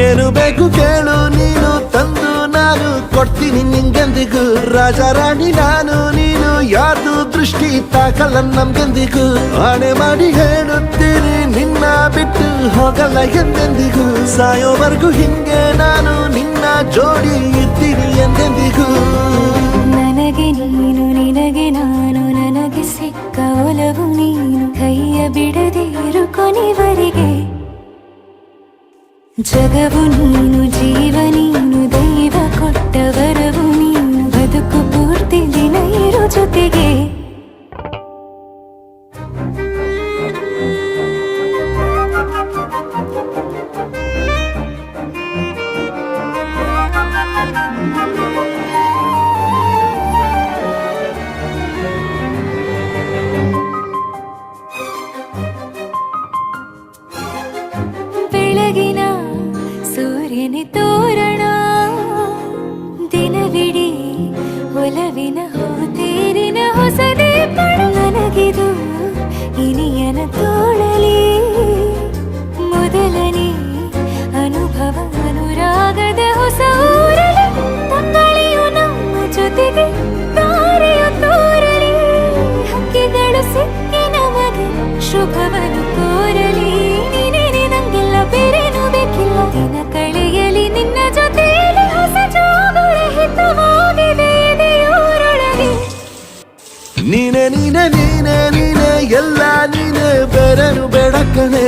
ಏನು ಬೇಕು ಕೇಳು ನೀನು ತಂದು ನಾನು ಕೊಡ್ತೀನಿ ನಿಂಗೆಂದಿಗೂ ರಾಜ ರಾಣಿ ನಾನು ನೀನು ಯಾರ್ದು ದೃಷ್ಟಿ ತಾಕಲ್ಲ ನಮ್ಗೆಂದಿಗೂ ಆಣೆ ಮಾಡಿ ಹೇಳುತ್ತೀನಿ ನಿನ್ನ ಬಿಟ್ಟು ಹೋಗಲ್ಲ ಎಂದೆಂದಿಗೂ ಸಾಯೋವರೆಗೂ ಹಿಂಗೆ ನಾನು ನಿನ್ನ ಜೋಡಿ ಇದ್ದೀನಿ ಎಂದೆಂದಿಗೂ ನನಗೆ ನೀನು ನಿನಗೆ ನಾನು ನನಗೆ ಸಿಕ್ಕ ಒಲವು ನೀನು ಕೈಯ ಬಿಡದಿರು ಕೊನೆವರೆಗೆ ಜಗವು ನೀನು ಜೀವ ನೀನು ದೈವ ಕೊಟ್ಟ ವರವು ನೀನು ಬದುಕು ಪೂರ್ತಿ ದಿನ ಇರು ಜೊತೆಗೆ ಬೆಳಗಿನ ಸೂರ್ಯನ ತೋರಣ ದಿನವಿಡೀ ಒಲವಿನ ಹೋತೇರಿನ ಹೊಸದೇ ಪಡ ನನಗಿದು ಇನಿಯನ ತೋಳಲಿ ಮೊದಲನೇ ಅನುಭವ ಅನುರಾಗದ ಹೊಸ ಊರಲಿ ತಂಗಳಿಯು ನಮ್ಮ ಜೊತೆಗೆ ತಾರೆಯು ತೋರಲಿ ಹಕ್ಕಿಗಳು ಸಿಕ್ಕಿ ನಮಗೆ ಶುಭವನ್ನು ಕೋರಲಿ ಬೇರೇನು ಬೇಕಿಲ್ಲ ದಿನ ಕಳೆಯಲಿ ನಿನ್ನ ಜೊತೆಯಲ್ಲಿ ಹೊಸ ಜೋಗುಳ ಹಿತವಾಗಿದೆ ದೇವರೊಳಗೆ ನೀನೆ ನೀನೆ ನೀನೆ ನೀನೆ ಎಲ್ಲ ನೀನೆ ಬೇರೆನು ಬೇಡ ಕಣೆ